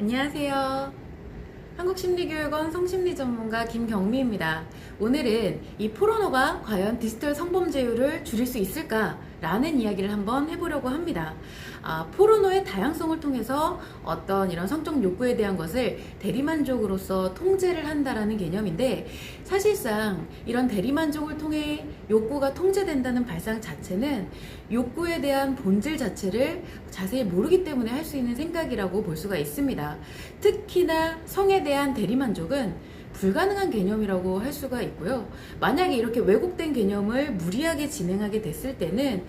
안녕하세요. 한국심리교육원 성심리 전문가 김경미입니다. 오늘은 이 포르노가 과연 디지털 성범죄율을 줄일 수 있을까? 라는 이야기를 한번 해보려고 합니다. 포르노의 다양성을 통해서 어떤 이런 성적 욕구에 대한 것을 대리만족으로서 통제를 한다라는 개념인데, 사실상 이런 대리만족을 통해 욕구가 통제된다는 발상 자체는 욕구에 대한 본질 자체를 자세히 모르기 때문에 할 수 있는 생각이라고 볼 수가 있습니다. 특히나 성에 대한 대리만족은 불가능한 개념이라고 할 수가 있고요. 만약에 이렇게 왜곡된 개념을 무리하게 진행하게 됐을 때는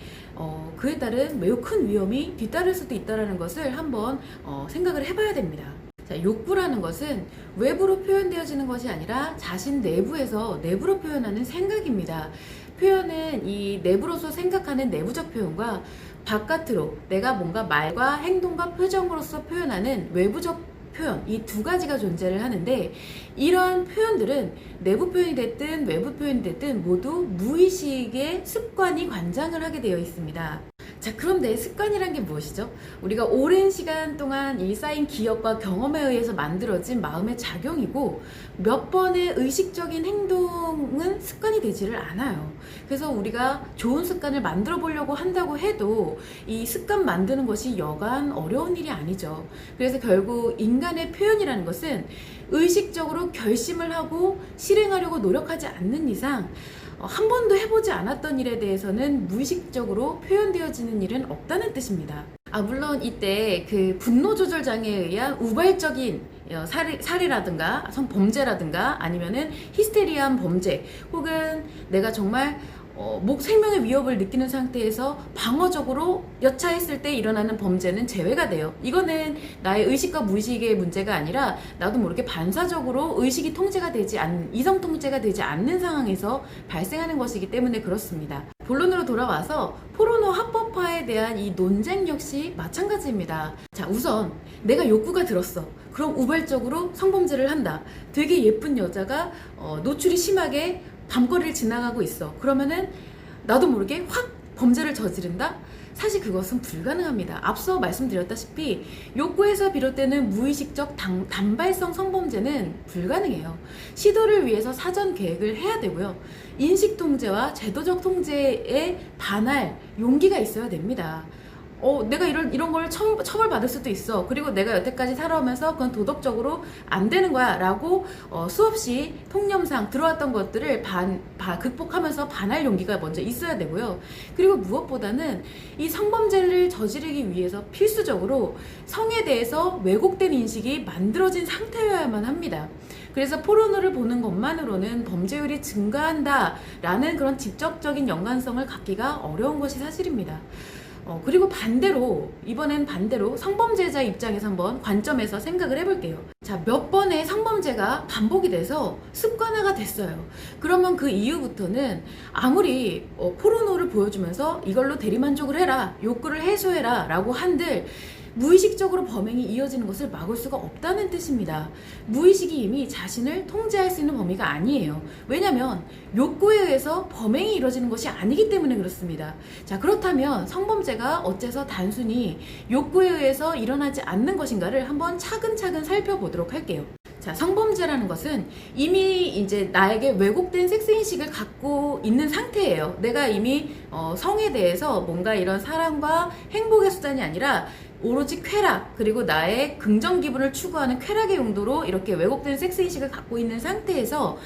그에 따른 매우 큰 위험이 뒤따를 수도 있다는 것을 한번 생각을 해봐야 됩니다. 자, 욕구라는 것은 외부로 표현되어지는 것이 아니라 자신 내부에서 내부로 표현하는 생각입니다. 표현은 이 내부로서 생각하는 내부적 표현과 바깥으로 내가 뭔가 말과 행동과 표정으로서 표현하는 외부적 표현, 이 두 가지가 존재를 하는데, 이러한 표현들은 내부 표현이 됐든 외부 표현이 됐든 모두 무의식의 습관이 관장을 하게 되어 있습니다. 자, 그런데 습관이란 게 무엇이죠? 우리가 오랜 시간 동안 이 쌓인 기억과 경험에 의해서 만들어진 마음의 작용이고, 몇 번의 의식적인 행동은 습관이 되지를 않아요. 그래서 우리가 좋은 습관을 만들어 보려고 한다고 해도 이 습관 만드는 것이 여간 어려운 일이 아니죠. 그래서 결국 인간의 표현이라는 것은 의식적으로 결심을 하고 실행하려고 노력하지 않는 이상 한 번도 해보지 않았던 일에 대해서는 무의식적으로 표현되어지는 일은 없다는 뜻입니다. 물론 이때 그 분노 조절 장애에 의한 우발적인 살해라든가 성범죄라든가 아니면은 히스테리한 범죄, 혹은 내가 정말 생명의 위협을 느끼는 상태에서 방어적으로 여차했을 때 일어나는 범죄는 제외가 돼요. 이거는 나의 의식과 무의식의 문제가 아니라 나도 모르게 반사적으로 의식이 통제가 되지 않는, 이성 통제가 되지 않는 상황에서 발생하는 것이기 때문에 그렇습니다. 본론으로 돌아와서 포르노 합법화에 대한 이 논쟁 역시 마찬가지입니다. 자, 우선 내가 욕구가 들었어. 그럼 우발적으로 성범죄를 한다. 되게 예쁜 여자가 노출이 심하게 밤거리를 지나가고 있어. 그러면은 나도 모르게 확 범죄를 저지른다? 사실 그것은 불가능합니다. 앞서 말씀드렸다시피 욕구에서 비롯되는 무의식적 단발성 성범죄는 불가능해요. 시도를 위해서 사전 계획을 해야 되고요. 인식 통제와 제도적 통제에 반할 용기가 있어야 됩니다. 내가 이런 걸 처벌받을 수도 있어. 그리고 내가 여태까지 살아오면서 그건 도덕적으로 안 되는 거야 라고 수없이 통념상 들어왔던 것들을 극복하면서 반할 용기가 먼저 있어야 되고요. 그리고 무엇보다는 이 성범죄를 저지르기 위해서 필수적으로 성에 대해서 왜곡된 인식이 만들어진 상태여야만 합니다. 그래서 포르노를 보는 것만으로는 범죄율이 증가한다라는 그런 직접적인 연관성을 갖기가 어려운 것이 사실입니다. 그리고 이번엔 반대로 성범죄자 입장에서 한번 관점에서 생각을 해볼게요. 자, 몇 번의 성범죄가 반복이 돼서 습관화가 됐어요. 그러면 그 이후부터는 아무리 포르노를 보여주면서 이걸로 대리만족을 해라, 욕구를 해소해라 라고 한들 무의식적으로 범행이 이어지는 것을 막을 수가 없다는 뜻입니다. 무의식이 이미 자신을 통제할 수 있는 범위가 아니에요. 왜냐하면 욕구에 의해서 범행이 이루어지는 것이 아니기 때문에 그렇습니다. 자, 그렇다면 성범죄가 어째서 단순히 욕구에 의해서 일어나지 않는 것인가를 한번 차근차근 살펴보도록 할게요. 자, 성범죄라는 것은 이미 이제 나에게 왜곡된 섹스인식을 갖고 있는 상태예요. 내가 이미 성에 대해서 뭔가 이런 사랑과 행복의 수단이 아니라 오로지 쾌락, 그리고 나의 긍정 기분을 추구하는 쾌락의 용도로 이렇게 왜곡된 섹스인식을 갖고 있는 상태에서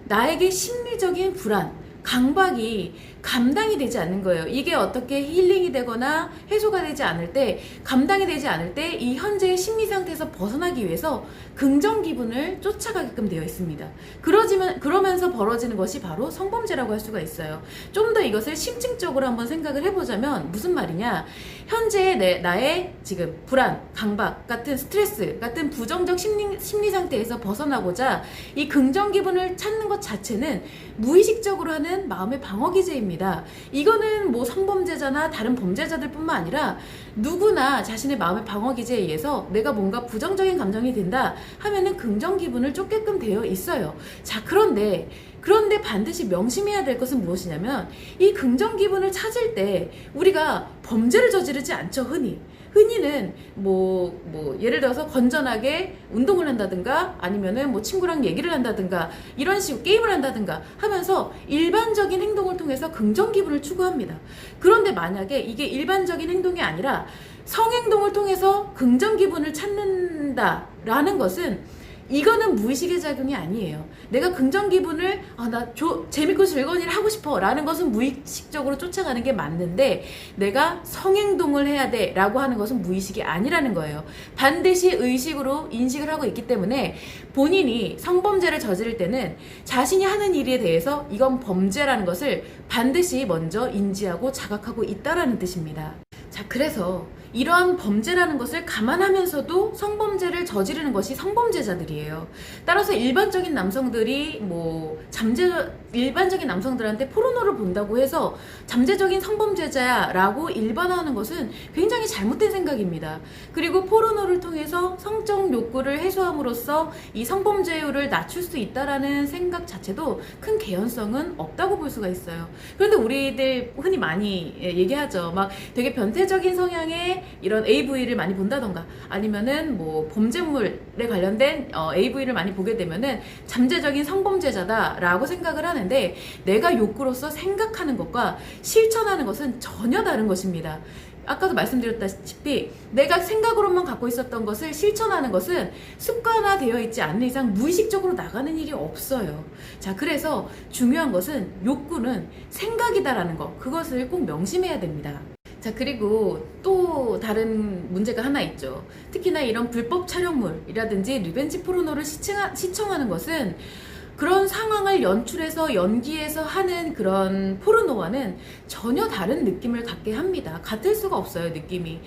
나에게 심리적인 불안, 강박이 감당이 되지 않는 거예요. 이게 어떻게 힐링이 되거나 해소가 되지 않을 때, 감당이 되지 않을 때 이 현재의 심리 상태에서 벗어나기 위해서 긍정 기분을 쫓아가게끔 되어 있습니다. 그러면서 벌어지는 것이 바로 성범죄라고 할 수가 있어요. 좀 더 이것을 심층적으로 한번 생각을 해보자면 무슨 말이냐, 현재 나의 지금 불안, 강박 같은 스트레스 같은 부정적 심리 상태에서 벗어나고자 이 긍정 기분을 찾는 것 자체는 무의식적으로 하는 마음의 방어 기제입니다. 이거는 뭐 성범죄자나 다른 범죄자들 뿐만 아니라 누구나 자신의 마음의 방어 기제에 의해서 내가 뭔가 부정적인 감정이 든다 하면은 긍정 기분을 쫓게끔 되어 있어요. 자, 그런데 반드시 명심해야 될 것은 무엇이냐면, 이 긍정 기분을 찾을 때 우리가 범죄를 저지르지 않죠, 흔히. 흔히는 뭐 예를 들어서 건전하게 운동을 한다든가 아니면은 뭐 친구랑 얘기를 한다든가 이런 식으로 게임을 한다든가 하면서 일반적인 행동을 통해서 긍정 기분을 추구합니다. 그런데 만약에 이게 일반적인 행동이 아니라 성행동을 통해서 긍정 기분을 찾는다라는 것은 이거는 무의식의 작용이 아니에요. 내가 긍정 기분을 재밌고 즐거운 일을 하고 싶어 라는 것은 무의식적으로 쫓아가는 게 맞는데 내가 성행동을 해야 돼 라고 하는 것은 무의식이 아니라는 거예요. 반드시 의식으로 인식을 하고 있기 때문에 본인이 성범죄를 저지를 때는 자신이 하는 일에 대해서 이건 범죄라는 것을 반드시 먼저 인지하고 자각하고 있다라는 뜻입니다. 자, 그래서 이러한 범죄라는 것을 감안하면서도 성범죄를 저지르는 것이 성범죄자들이에요. 따라서 일반적인 남성들이 일반적인 남성들한테 포르노를 본다고 해서 잠재적인 성범죄자야라고 일반화하는 것은 굉장히 잘못된 생각입니다. 그리고 포르노를 통해서 성적 욕구를 해소함으로써 이 성범죄율을 낮출 수 있다라는 생각 자체도 큰 개연성은 없다고 볼 수가 있어요. 그런데 우리들 흔히 많이 얘기하죠. 막 되게 변태적인 성향의 이런 AV를 많이 본다던가 아니면은 뭐 범죄물에 관련된 AV를 많이 보게 되면은 잠재적인 성범죄자다라고 생각을 하는데 내가 욕구로서 생각하는 것과 실천하는 것은 전혀 다른 것입니다. 아까도 말씀드렸다시피 내가 생각으로만 갖고 있었던 것을 실천하는 것은 습관화되어 있지 않는 이상 무의식적으로 나가는 일이 없어요. 자, 그래서 중요한 것은 욕구는 생각이다라는 거, 그것을 꼭 명심해야 됩니다. 자, 그리고 또 다른 문제가 하나 있죠. 특히나 이런 불법 촬영물이라든지 리벤지 포르노를 시청하는 것은 그런 상황을 연출해서 연기해서 하는 그런 포르노와는 전혀 다른 느낌을 갖게 합니다. 같을 수가 없어요, 느낌이.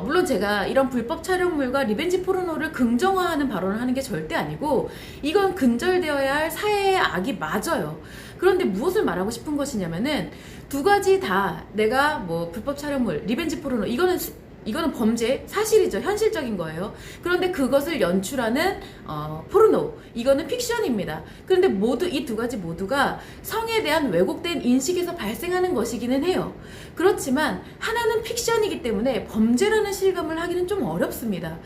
물론 제가 이런 불법 촬영물과 리벤지 포르노를 긍정화하는 발언을 하는 게 절대 아니고 이건 근절되어야 할 사회의 악이 맞아요. 그런데 무엇을 말하고 싶은 것이냐면은 두 가지 다 내가 뭐 불법 촬영물, 리벤지 포르노 이거는 범죄 사실이죠. 현실적인 거예요. 그런데 그것을 연출하는 포르노 이거는 픽션입니다. 그런데 이 두 가지 모두가 성에 대한 왜곡된 인식에서 발생하는 것이기는 해요. 그렇지만 하나는 픽션이기 때문에 범죄라는 실감을 하기는 좀 어렵습니다.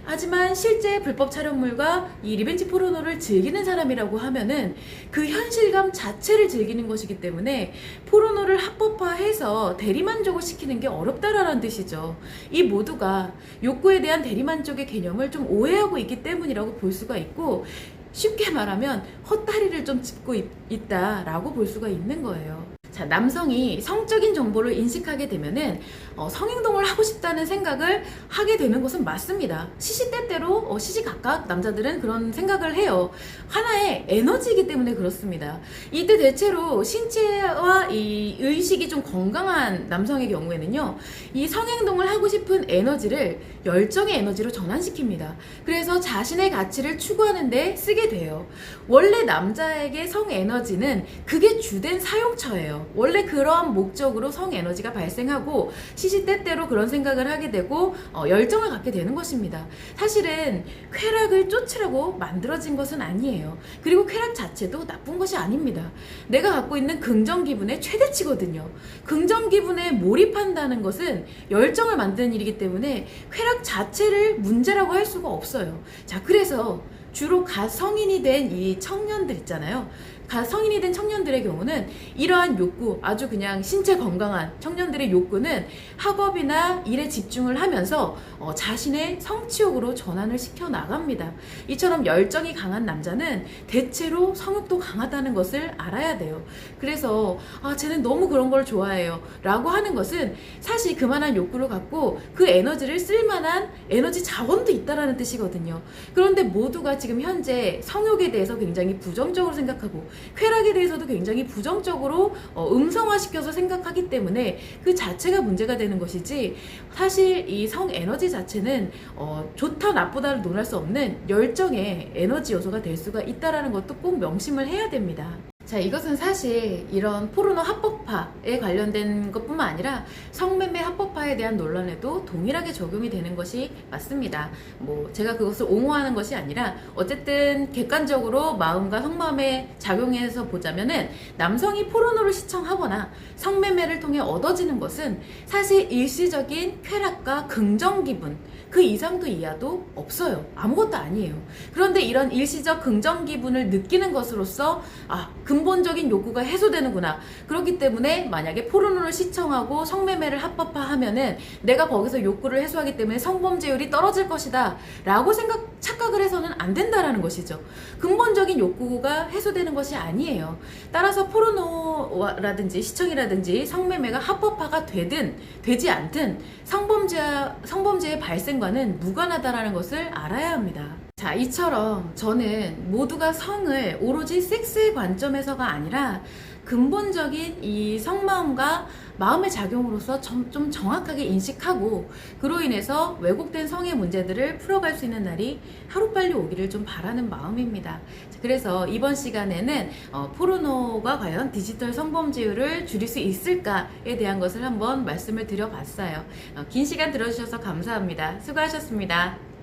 하지만 실제 불법 촬영물과 이 리벤지 포르노를 즐기는 사람이라고 하면은 그 현실감 자체를 즐기는 것이기 때문에 포르노를 합법화해서 대리만족을 시키는 게 어렵다라는 뜻이죠. 이 모두가 욕구에 대한 대리만족의 개념을 좀 오해하고 있기 때문이라고 볼 수가 있고 쉽게 말하면 헛다리를 좀 짚고 있다라고 볼 수가 있는 거예요. 자, 남성이 성적인 정보를 인식하게 되면은 성행동을 하고 싶다는 생각을 하게 되는 것은 맞습니다. 시시때때로 시시각각 남자들은 그런 생각을 해요. 하나의 에너지이기 때문에 그렇습니다. 이때 대체로 신체와 이 의식이 좀 건강한 남성의 경우에는요, 이 성행동을 하고 싶은 에너지를 열정의 에너지로 전환시킵니다. 그래서 자신의 가치를 추구하는 데 쓰게 돼요. 원래 남자에게 성 에너지는 그게 주된 사용처예요. 원래 그런 목적으로 성 에너지가 발생하고 시시때때로 그런 생각을 하게 되고 열정을 갖게 되는 것입니다. 사실은 쾌락을 쫓으려고 만들어진 것은 아니에요. 그리고 쾌락 자체도 나쁜 것이 아닙니다. 내가 갖고 있는 긍정 기분의 최대치거든요. 긍정 기분에 몰입한다는 것은 열정을 만드는 일이기 때문에 쾌락 자체를 문제라고 할 수가 없어요. 자, 그래서 주로 가성인이 된 이 청년들 있잖아요. 가성인이 된 청년들의 경우는 이러한 욕구, 아주 그냥 신체 건강한 청년들의 욕구는 학업이나 일에 집중을 하면서 자신의 성취욕으로 전환을 시켜 나갑니다. 이처럼 열정이 강한 남자는 대체로 성욕도 강하다는 것을 알아야 돼요. 그래서 쟤는 너무 그런 걸 좋아해요 라고 하는 것은 사실 그만한 욕구를 갖고 그 에너지를 쓸만한 에너지 자원도 있다라는 뜻이거든요. 그런데 모두가 지금 현재 성욕에 대해서 굉장히 부정적으로 생각하고 쾌락에 대해서도 굉장히 부정적으로 음성화시켜서 생각하기 때문에 그 자체가 문제가 되는 것이지, 사실 이 성 에너지 자체는 좋다 나쁘다를 논할 수 없는 열정의 에너지 요소가 될 수가 있다는 것도 꼭 명심을 해야 됩니다. 자, 이것은 사실 이런 포르노 합법 합법화에 관련된 것뿐만 아니라 성매매 합법화에 대한 논란에도 동일하게 적용이 되는 것이 맞습니다. 뭐 제가 그것을 옹호하는 것이 아니라 어쨌든 객관적으로 마음과 속마음에 작용해서 보자면은 남성이 포르노를 시청하거나 성매매를 통해 얻어지는 것은 사실 일시적인 쾌락과 긍정 기분, 그 이상도 이하도 없어요. 아무것도 아니에요. 그런데 이런 일시적 긍정 기분을 느끼는 것으로서 근본적인 욕구가 해소되는구나. 그렇기 때문에 만약에 포르노를 시청하고 성매매를 합법화하면은 내가 거기서 욕구를 해소하기 때문에 성범죄율이 떨어질 것이다 라고 착각을 해서는 안 된다라는 것이죠. 근본적인 욕구가 해소되는 것이 아니에요. 따라서 포르노라든지 시청이라든지 성매매가 합법화가 되든 되지 않든 성범죄의 발생과는 무관하다라는 것을 알아야 합니다. 자, 이처럼 저는 모두가 성을 오로지 섹스의 관점에서가 아니라 근본적인 이 성마음과 마음의 작용으로서 좀 정확하게 인식하고 그로 인해서 왜곡된 성의 문제들을 풀어갈 수 있는 날이 하루빨리 오기를 좀 바라는 마음입니다. 그래서 이번 시간에는 포르노가 과연 디지털 성범죄율을 줄일 수 있을까에 대한 것을 한번 말씀을 드려봤어요. 긴 시간 들어주셔서 감사합니다. 수고하셨습니다.